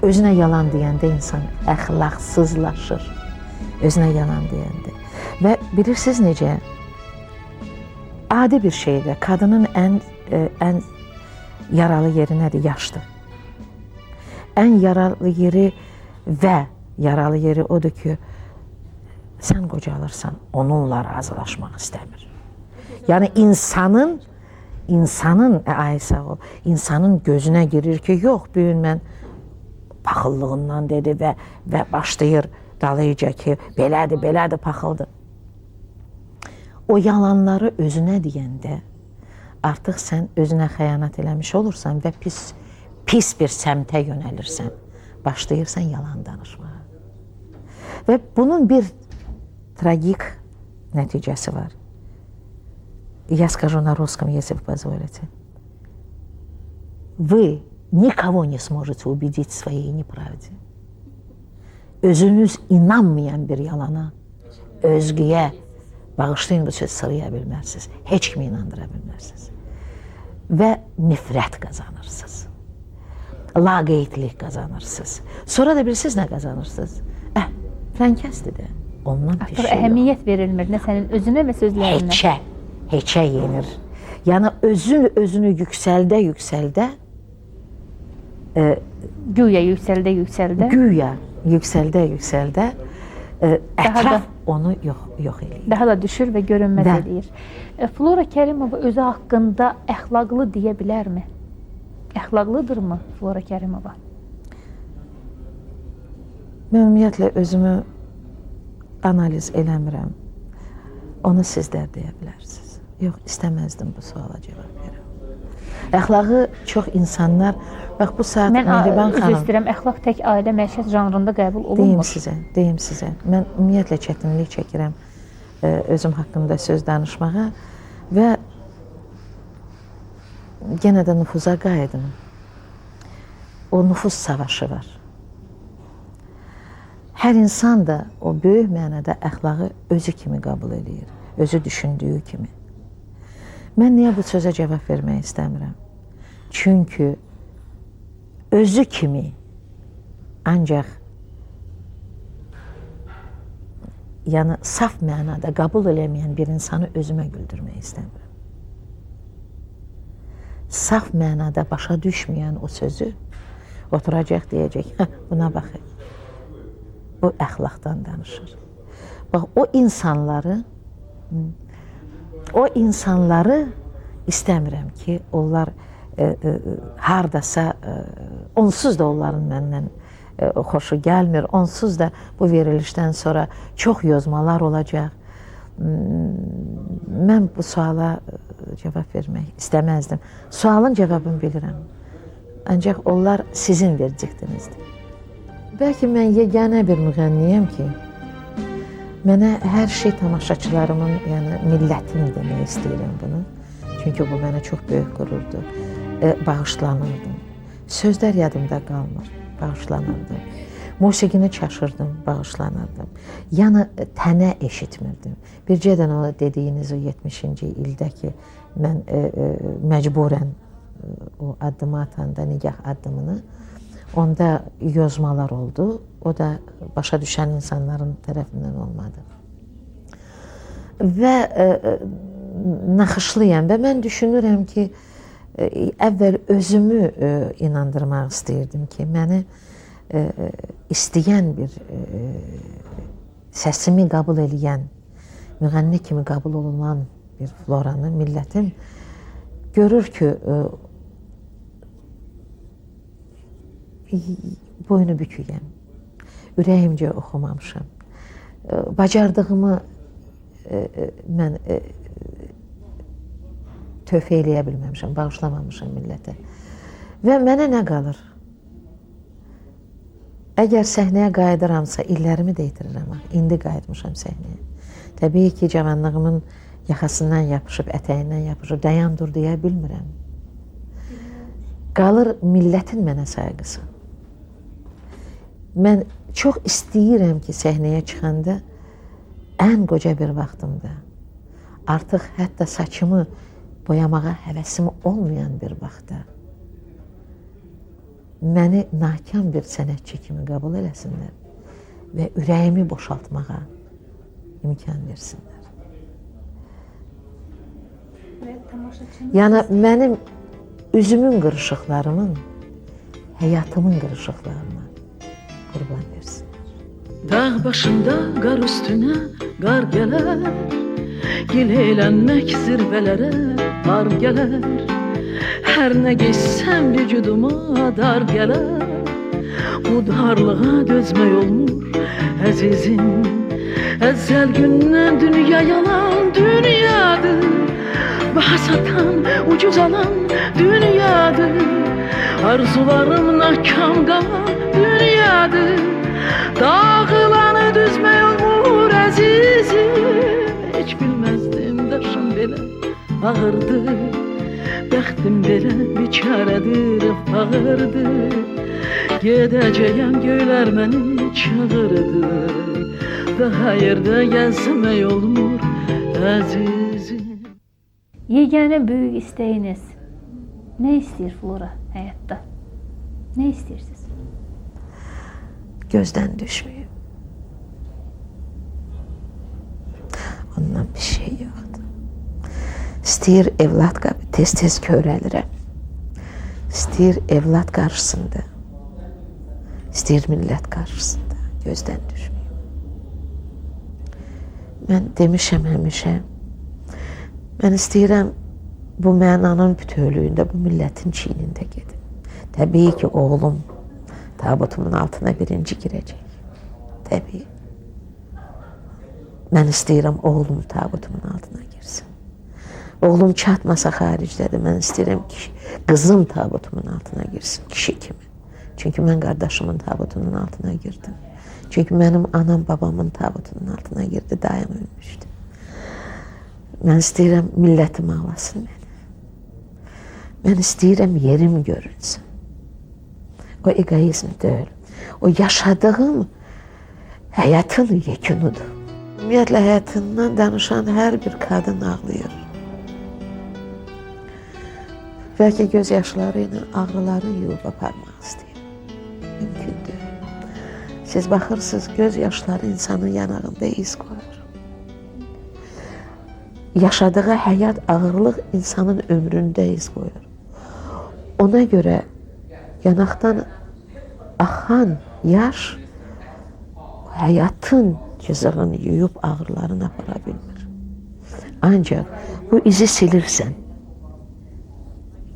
Özünə yalan deyəndə insan əxlaqsızlaşır. Özünə yalan deyəndə. Və bilirsiniz necə? Adi bir şeydir. Qadının ən yaralı yeri nədir? Yaşdır. Ən yaralı yeri və yaralı yeri odur ki, sən qocalırsan, onunla razılaşmaq istəmir. Yəni insanın sağ ol, insanın gözünə girir ki, yox, bu gün mən paxıllığından dedi və başlayır dalayıca ki, belədir, paxıldır. O yalanları özünə deyəndə artıq sən özünə xəyanət eləmiş olursan və pis bir səmtə yönəlirsən, başlayırsan yalan danışmağa. Və bunun bir tragik nəticəsi var. Я скажу на русском, если вы позволите. вы никого не сможете убедить в своей неправде. Özünüz inanmayan bir yalana özgüyə bağışlayın bu söz sıraya bilmərsiniz. Heç kimi inandıra bilmərsiniz. Və nifrət qazanırsınız. Laqeydlik qazanırsınız. Sonra da bilirsiniz nə qazanırsınız? Flənkəsdir də. Ondan bir Artıq şey yox. əhəmiyyət verilmir nə sənin özünə və sözlərinə. Heçə yenir. Yəni özünü yüksəldə Güya yüksəldə. Güya yüksəldə ətraf onu yox eləyir. Daha da düşür və görünməz Bəli. eləyir. Flora Kərimova özü haqqında əxlaqlı deyə bilərmi? Əxlaqlıdırmı Flora Kərimova? Mən ümumiyyətlə özümü analiz eləmirəm. Onu sizlər deyə bilərsiniz. Yox, istəməzdim bu suala cavab verəm. Əxlaqı çox insanlar, bax bu saat Mən Mehriban üzr xanım, istəyirəm, əxlaq tək ailə məişət janrında qəbul olunmur. deyim sizə. Mən ümumiyyətlə çətinlik çəkirəm özüm haqqında söz danışmağa və yenə də nüfuza qayıdım. O nüfuz savaşı var. Hər insan da o böyük mənada əxlaqı özü kimi qəbul edir, özü düşündüyü kimi. Mən niyə bu sözə cavab vermək istəmirəm? Çünki özü kimi ancaq yəni saf mənada qəbul eləməyən bir insanı özümə güldürmək istəmirəm. Saf mənada başa düşməyən o sözü oturacaq deyəcək, buna baxın. Bu əxlaqdan danışır. Bax, o insanları istəmirəm ki, onlar hardasa, onsuz da onların məndən xoşu gəlmir, onsuz da bu verilişdən sonra çox yozmalar olacaq. Mən bu suala cavab vermək istəməzdim. Sualın cavabını bilirəm. Ancaq onlar sizin verdikdinizdir. Bəlkə mən yeganə bir müğənniyəm ki, mənə hər şey tamaşaçılarımın, yəni millətim demək istəyirəm bunu. Çünki bu mənə çox böyük qürurdur. Bağışlanırdım. Sözlər yadımda qalmır, bağışlanırdım. Musiqini çaşırdım, bağışlanırdım. Yəni tənə eşitmirdim. Bircədən o dediyiniz o 70-ci ildə ki, mən məcburən o addımı atanda, nigah addımını, onda yozmalar oldu. O da başa düşən insanların tərəfindən olmadı. Və naxışlıyam və mən düşünürəm ki, əvvəl özümü inandırmaq istəyirdim ki, məni istəyən bir səsimi qəbul eləyən, müğənni kimi qəbul olunan bir Floranı, millətim görür ki, boynu büküyəm, ürəyimcə oxumamışam, bacardığımı mən töhfə eləyə bilməmişəm, bağışlamamışam millətə. Və mənə nə qalır? Əgər səhnəyə qayıdıramsa, illərimi də itirirəm. İndi qayıtmışam səhnəyə. Təbii ki, cavanlığımın yaxasından yapışıb, ətəyindən yapışıb, dayan dur deyə bilmirəm. Qalır millətin mənə sayğısı. Mən çox istəyirəm ki, səhnəyə çıxanda ən qoca bir vaxtımda, artıq hətta saçımı boyamağa həvəsim olmayan bir vaxtda məni nakam bir sənətçi kimi qəbul eləsinlər və ürəyimi boşaltmağa imkan versinlər. Yəni mənim üzümün qırışıqlarımın, həyatımın qırışıqlarına qurban versinlər. Dağ başında qar üstünə qar gələr, Gil eğlenmək zirvələrə var gələr. Hər nə geçsəm vücuduma dar gələr. Bu darlığa dözmək olmur əzizim. Əzəl gündən dünya yalan dünyadır. Baha satan, ucuz alan dünyadır. Arzularım nakam qalan dünyadır. Dağılanı düzmək olmur əzizim. Heç bilməzdim daşım belə ağırdı. Bəxtim belə biçarədir, fağırdır. Gedəcəyəm göylər məni çağırdı. Daha yerdə gəzmək olmur əzizim. Yeganə böyük istəyiniz nə istəyir Flora həyatda? Nə istəyirsiniz? Gözdən düşməyim. Ondan bir şey yoxdur. İstəyir evlad qabı tez-tez körəlirəm. İstəyir evlad qarşısında. İstəyir millət qarşısında. Gözdən düşməyim. Mən demişəm həmişə, mən istəyirəm bu mənanın bütövlüyündə, bu millətin çiynində gedim. Təbii ki, oğlum tabutumun altına birinci girəcək. Təbii. Mən istəyirəm oğlum tabutumun altına girsin. Oğlum çatmasa xaricdədir, mən istəyirəm ki, qızım tabutumun altına girsin, kişi kimi. Çünki mən qardaşımın tabutunun altına girdim. Çünki mənim anam babamın tabutunun altına girdi, dayım ölmüşdü. Mən istəyirəm millətim ağlasın məni. Mən istəyirəm yerim görünsün. O egoizm deyil. O yaşadığım həyatın yekunudur. Ümumiyyətlə həyatından danışan hər bir qadın ağlayır. Bəlkə göz yaşları ilə ağrılarını yuyub aparmaq istəyir. Mümkündür. Siz baxırsınız, göz yaşları insanın yanağında iz qoyur. Yaşadığı həyat ağırlıq insanın ömründə iz qoyur. Ona görə yanaqdan axan yaş həyatın cızığını yuyub ağrılarını apara bilmir. Ancaq bu izi silirsən,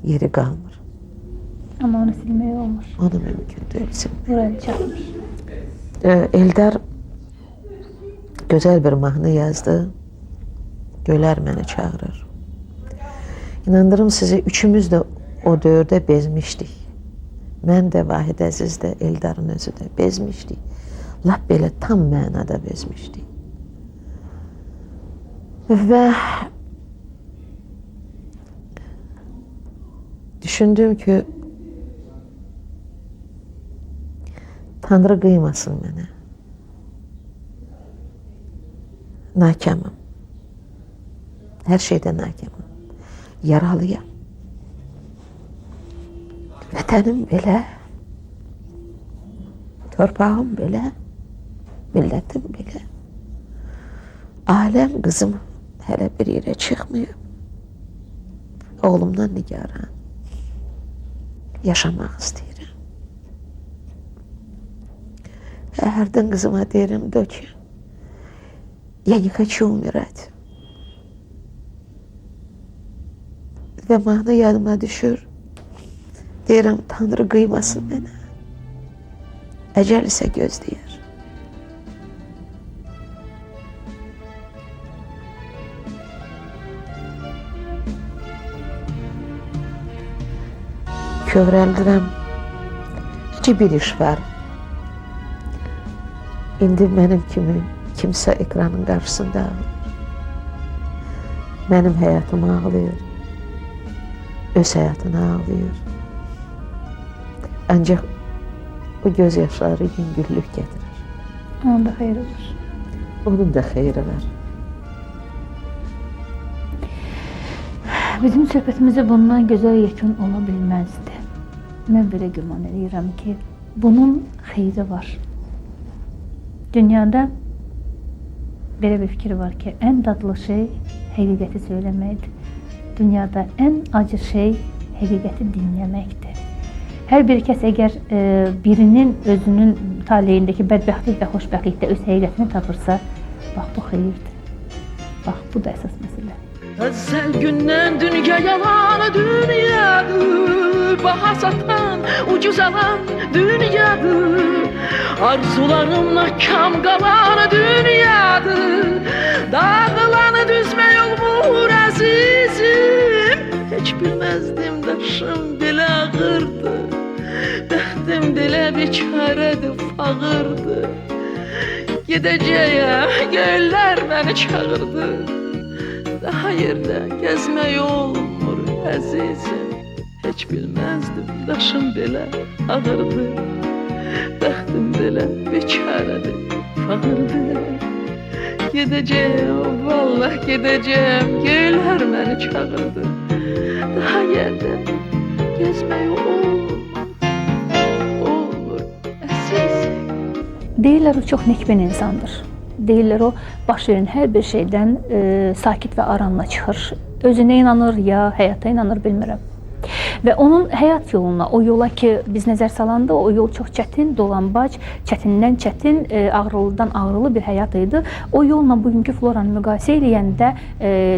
yeri qalmır. Amma onu silmək olmur. Onu mümkün deyil silmək. Buraya çatmır. Eldar gözəl bir mahnı yazdı. Göylər məni çağırır. İnandırım sizi, üçümüz də o dövrdə bezmişdik. Mən də, Vahid Əziz də, Eldarın özü də bezmişdik. Lap belə tam mənada bezmişdik. Və düşündüm ki, Tanrı qıymasın mənə. Nakamım. Hər şeydə nakamım. Yaralıyam. Vətənim belə, torpağım belə, millətim belə. Aləm qızım hələ bir yerə çıxmayıb. Oğlumdan nigaran. Yaşamaq istəyirəm. Hərdən qızıma deyirəm, доча, я не хочу умирать. Və mahnı yadıma düşür. Deyirəm, Tanrı qıymasın mənə. Əcəl isə gözləyər. Kövrəldirəm. İki bir iş var. İndi mənim kimi kimsə ekranın qarşısında ağlayır. Mənim həyatım ağlayır. Öz həyatına ağlayır. Ancaq o göz yaşları yüngüllük gətirir. Onun da xeyri var. Onun da xeyri var. Bizim söhbətimizə bundan gözəl yekun ola bilməzdi. Mən belə güman edirəm ki, bunun xeyri var. Dünyada belə bir fikir var ki, ən dadlı şey həqiqəti söyləməkdir. Dünyada ən acı şey həqiqəti dinləməkdir. Hər bir kəs əgər birinin özünün taleyindəki bədbəxtlik və xoşbəxtlikdə öz həqiqətini tapırsa, bax bu xeyirdir. Bax bu da əsas məsələ. Əzəl gündən dünya yalan dünyadır. Baha satan, ucuz alan dünyadır. Arzularımla kam qalan dünyadır. Dağılan düzmək olmur əzizim. Heç bilməzdim daşım belə ağırdı. Bəxtim belə biçarədir, fağırdı. Gedəcəyəm, göylər məni çağırdı. Daha yerdə gəzmək olmur əzizim. Heç bilməzdim daşım belə ağırdı. Bəxtim belə bekarədir, fağırdı. Gedəcəm, vallah gedəcəm, göylər məni çağırdı. Daha yerdə gezmək olmur, əzizim. Deyirlər o çox nikbin insandır. Deyirlər o baş verən hər bir şeydən sakit və aramla çıxır. Özünə inanır ya həyata inanır bilmirəm. Və onun həyat yoluna, o yola ki biz nəzər salanda o yol çox çətin, dolambac, çətindən çətin, ağrılıdan ağrılı bir həyat idi. O yolla bugünkü floranı müqayisə eləyəndə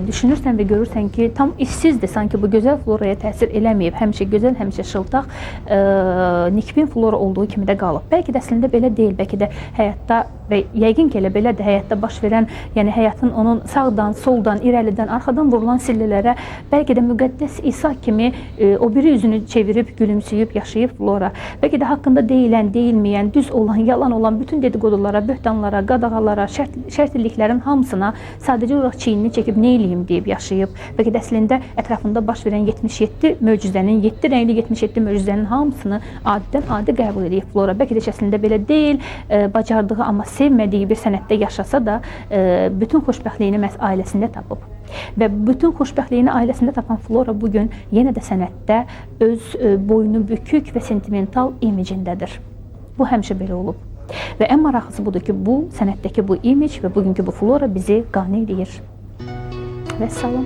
düşünürsən və görürsən ki, tam işsizdir, sanki bu gözəl floraya təsir eləməyib, həmişə gözəl, həmişə şıltaq, nikbin flora olduğu kimi də qalıb. Bəlkə də əslində belə deyil, bəlkə də həyatda və yəqin ki elə belədir, həyatda baş verən, yəni həyatın onun sağdan, soldan, irəlidən, arxadan vurulan sillələrə bəlkə də müqəddəs İsa kimi o biri üzünü çevirib, gülümsüyüb, yaşayıb flora. Bəlkə də haqqında deyilən, deyilməyən, düz olan, yalan olan bütün dedikodulara, böhtanlara, qadağalara, şərtliliklərin hamısına sadəcə olaraq çiynini çəkib nə eləyim deyib yaşayıb. Bəlkə də əslində ətrafında baş verən 77 möcüzənin, 7 rəngli 77 möcüzənin hamısını adidən adi qəbul edib flora. Bəlkə də əslində belə deyil, bacardığı amma sevmədiyi bir sənətdə yaşasa da bütün xoşbəxtliyini məhz ailəsində tapıb. Və bütün xoşbəxtliyini ailəsində tapan flora bugün yenə də sənətdə öz boynu bükük və sentimental imicindədir. Bu həmişə belə olub. Və ən maraqlısı budur ki, bu sənətdəki bu imic və bugünkü bu flora bizi qane edir. Vəssalam.